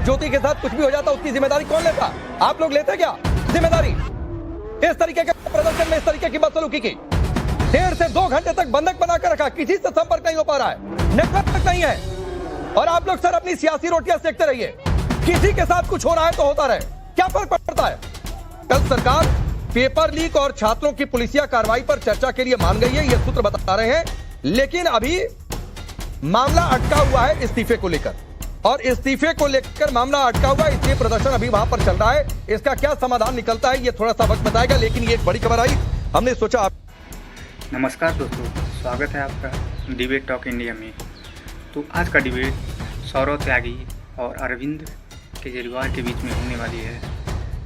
ज्योति के साथ कुछ भी हो जाता उसकी जिम्मेदारी कौन लेता? आप लोग लेते क्या जिम्मेदारी? इस तरीके के प्रदर्शन में इस तरीके की बदसलूकी की 1.5 से 2 घंटे तक बंधक बनाकर रखा, किसी से संपर्क नहीं हो पा रहा है, नेटवर्क नहीं है, और आप लोग सर अपनी सियासी रोटियां सेकते रहिए। किसी के साथ कुछ हो रहा है तो होता रहे, क्या फर्क पड़ता है? कल सरकार पेपर लीक और छात्रों की पुलिसिया कार्रवाई पर चर्चा के लिए मान गई है, ये सूत्र बता रहे हैं, लेकिन अभी मामला अटका हुआ है इस्तीफे को लेकर, और इस्तीफे को लेकर मामला अटका हुआ है, इसलिए प्रदर्शन अभी वहां पर चल रहा है। इसका क्या समाधान निकलता है ये थोड़ा सा वक्त बताएगा, लेकिन ये एक बड़ी खबर आई, हमने सोचा। नमस्कार दोस्तों, स्वागत है आपका डिबेट टॉक इंडिया में। तो आज का डिबेट सौरव त्यागी और अरविंद केजरीवाल के बीच में होने वाली है।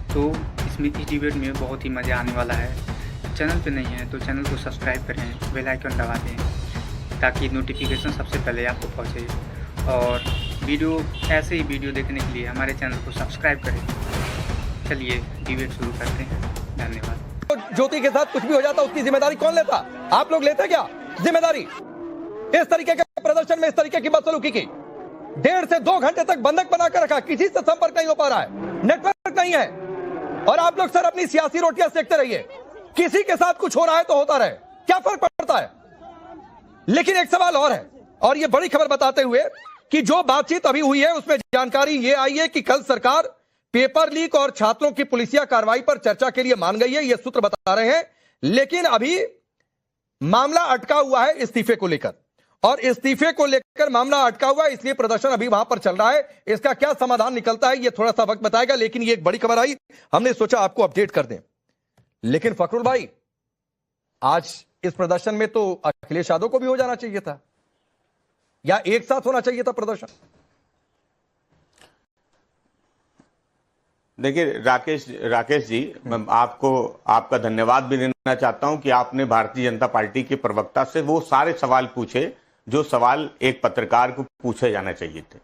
तो इस डिबेट में बहुत ही मज़ा आने वाला है। चैनल पे नहीं है तो चैनल को सब्सक्राइब करें, बेल आइकन दबा दें ताकि नोटिफिकेशन सबसे पहले आपको पहुंचे, और ऐसे ही वीडियो देखने के लिए हमारे चैनल को सब्सक्राइब करें। चलिए डिबेट शुरू करते हैं। धन्यवाद। ज्योति के साथ कुछ भी हो जाता उसकी जिम्मेदारी कौन लेता? आप लोग लेते क्या जिम्मेदारी? इस तरीके के प्रदर्शन में इस तरीके की बदसलूकी की 1.5 से 2 घंटे तक बंधक बनाकर रखा, किसी से संपर्क नहीं हो पा रहा है, नेटवर्क नहीं है, और आप लोग सर अपनी सियासी रोटियां सेकते रहिए। किसी के साथ कुछ हो रहा है तो होता रहे, क्या फर्क पड़ता है? लेकिन एक सवाल और है, और ये बड़ी खबर बताते हुए कि जो बातचीत अभी हुई है उसमें जानकारी ये आई है कि कल सरकार पेपर लीक और छात्रों की पुलिसिया कार्रवाई पर चर्चा के लिए मान गई है, ये सूत्र बता रहे हैं, लेकिन अभी मामला अटका हुआ है इस्तीफे को लेकर, और इस्तीफे को लेकर मामला अटका हुआ है, इसलिए प्रदर्शन अभी वहां पर चल रहा है। इसका क्या समाधान निकलता है ये थोड़ा सा वक्त बताएगा, लेकिन ये एक बड़ी खबर आई, हमने सोचा आपको अपडेट कर दें। लेकिन फखरुल भाई, आज इस प्रदर्शन में तो अखिलेश यादव को भी हो जाना चाहिए था, या एक साथ होना चाहिए था प्रदर्शन? देखिए राकेश जी, मैं आपको आपका धन्यवाद भी देना चाहता हूं कि आपने भारतीय जनता पार्टी के प्रवक्ता से वो सारे सवाल पूछे जो सवाल एक पत्रकार को पूछे जाना चाहिए थे।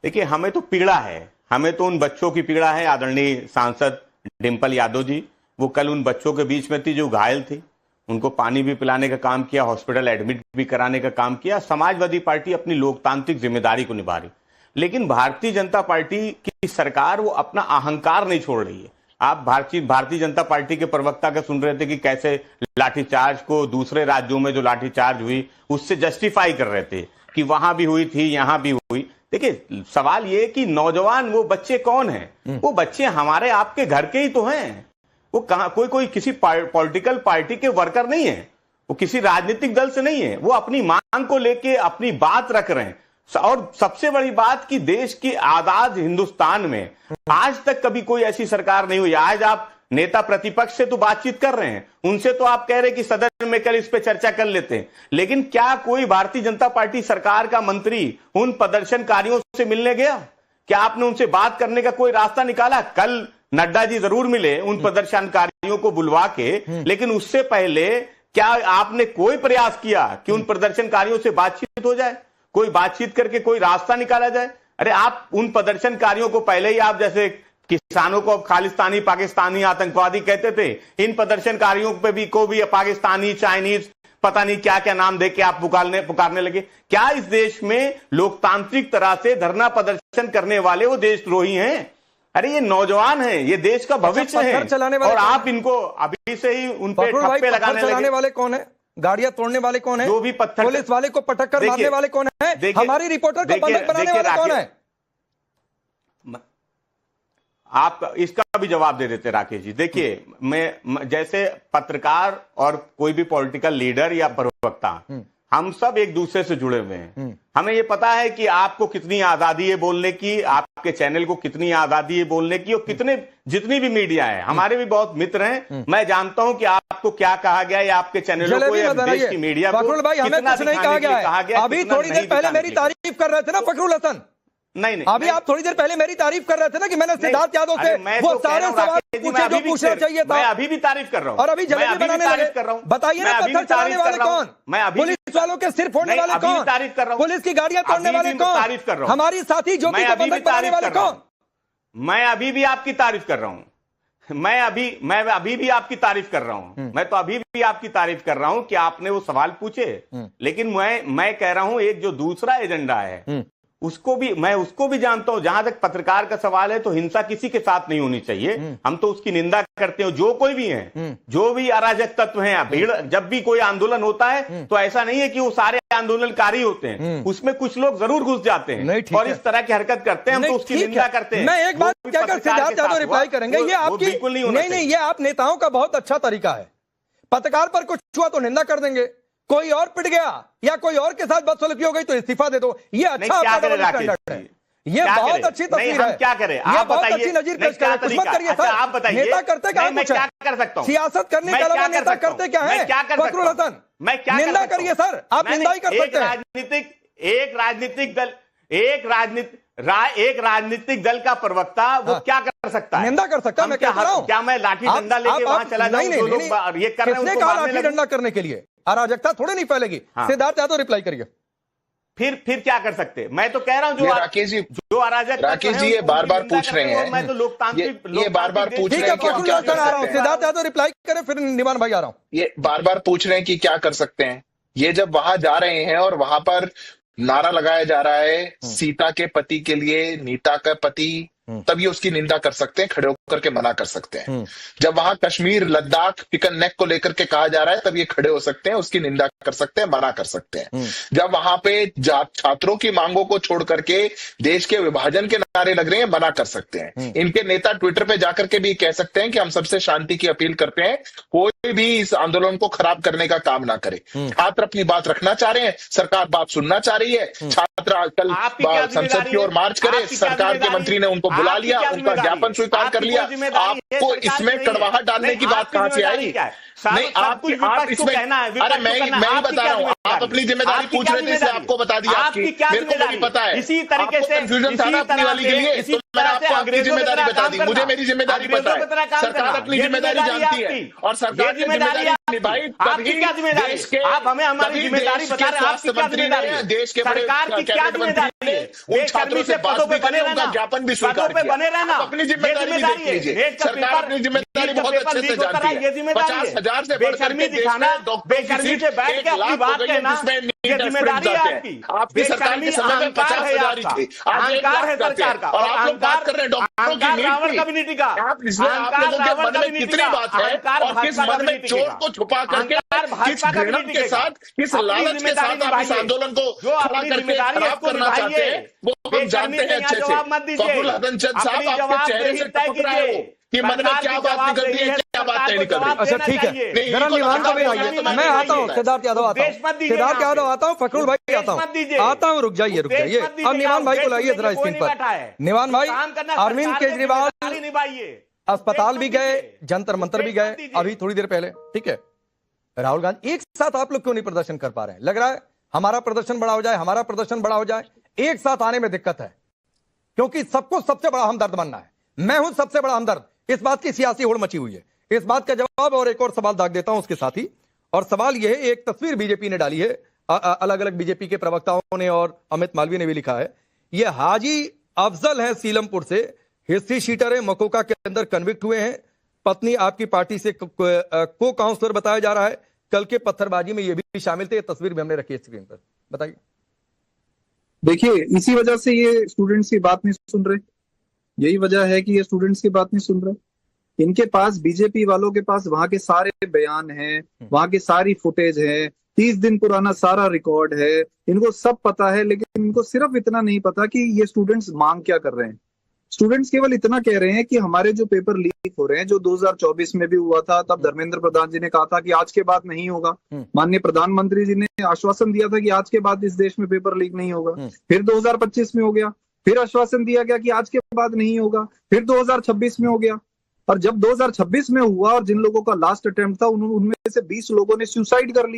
देखिए, हमें तो पीड़ा है, हमें तो उन बच्चों की पीड़ा है। आदरणीय सांसद डिंपल यादव जी, वो कल उन बच्चों के बीच में थी जो घायल थी, उनको पानी भी पिलाने का काम किया, हॉस्पिटल एडमिट भी कराने का काम किया। समाजवादी पार्टी अपनी लोकतांत्रिक जिम्मेदारी को निभा रही, लेकिन भारतीय जनता पार्टी की सरकार वो अपना अहंकार नहीं छोड़ रही है। आप भारतीय जनता पार्टी के प्रवक्ता का सुन रहे थे कि कैसे लाठीचार्ज को, दूसरे राज्यों में जो लाठीचार्ज हुई उससे जस्टिफाई कर रहे थे कि वहां भी हुई थी, यहां भी हुई। देखिए, सवाल ये कि नौजवान वो बच्चे कौन हैं? वो बच्चे हमारे आपके घर के ही तो हैं। वो कहां कोई किसी पॉलिटिकल पार्टी के वर्कर नहीं है, वो किसी राजनीतिक दल से नहीं है, वो अपनी मांग को लेके अपनी बात रख रहे हैं। और सबसे बड़ी बात कि देश की आजाद हिंदुस्तान में आज तक कभी कोई ऐसी सरकार नहीं हुई। आज आप नेता प्रतिपक्ष से तो बातचीत कर रहे हैं, उनसे तो आप कह रहे हैं कि सदन में कल इस पे चर्चा कर लेते हैं, लेकिन क्या कोई भारतीय जनता पार्टी सरकार का मंत्री उन प्रदर्शनकारियों से मिलने गया? क्या आपने उनसे बात करने का कोई रास्ता निकाला? कल नड्डा जी जरूर मिले उन प्रदर्शनकारियों को बुलवा के, लेकिन उससे पहले क्या आपने कोई प्रयास किया कि उन प्रदर्शनकारियों से बातचीत हो जाए, कोई बातचीत करके कोई रास्ता निकाला जाए? अरे आप उन प्रदर्शनकारियों को पहले ही, आप जैसे किसानों को खालिस्तानी पाकिस्तानी आतंकवादी कहते थे, इन प्रदर्शनकारियों पे भी पाकिस्तानी, चाइनीज, पता नहीं क्या क्या नाम देके आप पुकारने लगे। क्या इस देश में लोकतांत्रिक तरह से धरना प्रदर्शन करने वाले वो देशद्रोही हैं? अरे ये नौजवान हैं, ये देश का भविष्य है, और आप इनको अभी से ही उन पे ठप्पे लगाने वाले कौन है? गाड़ियां तोड़ने वाले कौन है? जो भी पत्थर, पुलिस वाले को पटक कर मारने वाले कौन है? हमारी रिपोर्टर को बंधक बनाने वाले कौन है? आप इसका भी जवाब दे देते राकेश जी। देखिए, मैं जैसे पत्रकार और कोई भी पॉलिटिकल लीडर या प्रवक्ता, हम सब एक दूसरे से जुड़े हुए हैं। हमें ये पता है कि आपको कितनी आजादी है बोलने की, आपके चैनल को कितनी आजादी है बोलने की, और जितनी भी मीडिया है, हमारे भी बहुत मित्र हैं। मैं जानता हूं कि आपको क्या कहा गया है, आपके चैनलों को या देश की मीडिया को भाई, हमें कुछ नहीं कहा गया। अभी थोड़ी देर पहले मेरी तारीफ कर रहे थे ना फखरुल हसन। नहीं, अभी आप थोड़ी देर पहले मेरी तारीफ कर रहे थे ना कि मैंने सिद्धार्थ यादव से वो सारे सवाल पूछे जो पूछना चाहिए था। मैं अभी भी तारीफ कर रहा हूं, और अभी जलेबी बनाने लगे। बताइए ना, पत्थर चलाने वाले कौन? पुलिस वालों के सिर फोड़ने वाले कौन? तारीफ कर रहा हूं। पुलिस की गाड़ियां तोड़ने वाले कौन? तारीफ कर रहा हूं। हमारी साथी ज्योति को बंधक बनाने वाले कौन? मैं अभी भी आपकी तारीफ कर रहा हूं। मैं अभी भी आपकी तारीफ कर रहा हूं। मैं तो अभी भी आपकी तारीफ कर रहा हूं कि आपने वो सवाल पूछे, लेकिन मैं कह रहा हूं एक जो दूसरा एजेंडा है मैं उसको भी जानता हूं। जहां तक पत्रकार का सवाल है तो हिंसा किसी के साथ नहीं होनी चाहिए। हम तो उसकी निंदा करते हैं, जो कोई भी है, जो भी अराजक तत्व हैं। भीड़, जब भी कोई आंदोलन होता है तो ऐसा नहीं है कि वो सारे आंदोलनकारी होते हैं, उसमें कुछ लोग जरूर घुस जाते हैं और इस तरह की हरकत करते हैं। हम तो उसकी निंदा करते हैं। मैं एक बात कहकर सिद्धार्थ यादव रिप्लाई करेंगे, ये आपकी बिल्कुल नहीं, ये आप नेताओं का बहुत अच्छा तरीका है। पत्रकार पर कुछ हुआ तो निंदा कर देंगे, कोई और पिट गया या कोई और के साथ बदसलूकी हो गई तो इस्तीफा दे दो। ये अच्छा आपका डबल स्टैंडर्ड है। ये बहुत अच्छी तस्वीर है। क्या करें? ये बहुत अच्छी नजीर पेश कर कुछ मत करिए सर। आप बताइए, नेता करते क्या? मैं क्या कर सकता हूं? सियासत करने के अलावा नेता करते क्या है? फखरुल हसन, मैं क्या निंदा करिए सर, आप निंदा ही कर सकते हैं। एक राजनीतिक दल का प्रवक्ता वो क्या कर सकता है? निंदा कर सकता है। मैं कह रहा हूं, क्या मैं लाठी डंडा लेके वहां चला जाऊं? जो लोग ये कर रहे हैं किसने कहा लाठी डंडा करने के लिए? अराजकता थोड़ी नहीं फैलेगी। सिद्धार्थ यादव रिप्लाई करिए। फिर क्या कर सकते? मैं तो कह रहा हूं, राकेश जी ये बार बार पूछ रहे हैं, मैं तो लोकतांत्रिक ये बार बार पूछ रहे हैं कि हम क्या कर सकते हैं। सिद्धार्थ यादव रिप्लाई करें, फिर निमान भाई आ रहा हूं। ये बार बार पूछ रहे हैं कि क्या कर सकते हैं। ये जब वहां जा रहे हैं और वहां पर नारा लगाया जा रहा है सीता के पति के लिए नीता का पति, तब ये उसकी निंदा कर सकते हैं, खड़े होकर के मना कर सकते हैं। जब वहां कश्मीर लद्दाख चिकन नेक को लेकर के कहा जा रहा है, तब ये खड़े हो सकते हैं, उसकी निंदा कर सकते हैं, मना कर सकते हैं। जब वहां पे छात्रों की मांगों को छोड़ करके देश के विभाजन के नारे लग रहे हैं, मना कर सकते हैं। इनके नेता ट्विटर पे जाकर के भी कह सकते हैं कि हम सबसे शांति की अपील करते हैं, कोई भी इस आंदोलन को खराब करने का काम ना करे। छात्र अपनी बात रखना चाह रहे हैं, सरकार बात सुनना चाह रही है। छात्र कल संसद की ओर मार्च करे, सरकार के मंत्री ने उनको बुला लिया, उनका ज्ञापन स्वीकार कर लिया। आपको इसमें कड़वाहट डालने की बात कहां से आई? नहीं, आप इसमें, अरे मैं ही बता रहा हूँ, आप अपनी जिम्मेदारी पूछ रहे थे, इसलिए आपको बता दिया। आपकी मेरे को भी पता है, इसी तरीके से कंफ्यूजन था ना अपनी वाली के लिए, तो मैंने आपको आपकी जिम्मेदारी बता दी। मुझे मेरी जिम्मेदारी पता है, सरकार अपनी जिम्मेदारी जानती है और सरकार की जिम्मेदारी निभाई। आपकी क्या जिम्मेदारी? आप हमें हमारी जिम्मेदारी बता रहे हैं, आपकी क्या जिम्मेदारी है? देश के सरकार की क्या जिम्मेदारी है? उन छात्रों से बात भी करें, उनका ज्ञापन भी स्वीकार किया। बने रहना अपनी जिम्मेदारी भी देख लीजिए। सरकार अपनी जिम्मेदारी बहुत अच्छे से जानती है। 50,000 से बढ़कर के देश में डॉक्टर की सीट 1 लाख हो गई है, जिसमें जिम्मेदारी है आपकी। आपकी सरकार के समय में 50,000 ही थे, आज 1 लाख जाते हैं। और आप लोग बात कर रहे हैं डॉक्टरों की नीड की। आप इसमें आप लोगों के मन में कितनी बात है और किस मन में चोर को छुपा करके, किस घृणा के साथ, किस लालच के साथ आप इस आंदोलन को खड़ा करके खराब करना चाहते हैं, वो हम जानते हैं अच्छे से। फखरुल हसन साहब, आपके चेहरे से टपक रहा है कि मन में क्या बात निकलती है, क्या बात नहीं निकल रही। अच्छा ठीक है, जरा निमान को भी आइए, मैं आता हूँ। सिद्धार्थ यादव आता हूँ, सिद्धार्थ यादव आता हूँ, फखरुल भाई आता हूँ। रुक जाइए। अब निमान भाई को लाइए जरा स्क्रीन पर। निमान भाई, अरविंद केजरीवाल अस्पताल भी गए, जंतर मंतर भी गए अभी थोड़ी देर पहले, ठीक है। राहुल गांधी, एक साथ आप लोग क्यों नहीं प्रदर्शन कर पा रहे हैं? लग रहा है हमारा प्रदर्शन बड़ा हो जाए, हमारा प्रदर्शन बड़ा हो जाए। एक साथ आने में दिक्कत है, क्योंकि सबको सबसे बड़ा हमदर्द बनना है। मैं हूं सबसे बड़ा हमदर्द। इस बात की सियासी होड़ मची हुई है। इस बात का जवाब और एक और सवाल दाग देता हूं उसके साथ ही। और सवाल यह है, एक तस्वीर बीजेपी ने डाली है, अलग अलग बीजेपी के प्रवक्ताओं ने और अमित मालवीय ने भी लिखा है। यह हाजी अफजल है सीलमपुर से, हिस्ट्री शीटर है, मकोका के अंदर कन्विक्ट हुए हैं, पत्नी आपकी पार्टी से को काउंसलर बताया जा रहा है, कल के पत्थरबाजी में ये भी शामिल थे। ये तस्वीर भी हमने रखी है स्क्रीन पर, बताइए। देखिए, इसी वजह से ये स्टूडेंट्स की बात नहीं सुन रहे। यही वजह है कि ये स्टूडेंट्स की बात नहीं सुन रहे। इनके पास, बीजेपी वालों के पास वहां के सारे बयान हैं, वहां की सारी फुटेज है, 30 दिन पुराना सारा रिकॉर्ड है, इनको सब पता है। लेकिन इनको सिर्फ इतना नहीं पता कि ये स्टूडेंट्स मांग क्या कर रहे हैं। स्टूडेंट्स केवल इतना कह रहे हैं कि हमारे जो पेपर लीक हो रहे हैं, जो 2024 में भी हुआ था, तब धर्मेंद्र प्रधान जी ने कहा था कि आज के बाद नहीं होगा। माननीय प्रधानमंत्री जी ने आश्वासन दिया था कि आज के बाद इस देश में पेपर लीक नहीं होगा। फिर 2025 में हो गया, फिर आश्वासन दिया गया कि आज के बाद नहीं होगा, फिर 2026 में हो गया। और जब 2026 में हुआ और जिन लोगों का लास्ट अटेम्प्ट था, उनमें से 20 लोगों ने सुसाइड कर ली।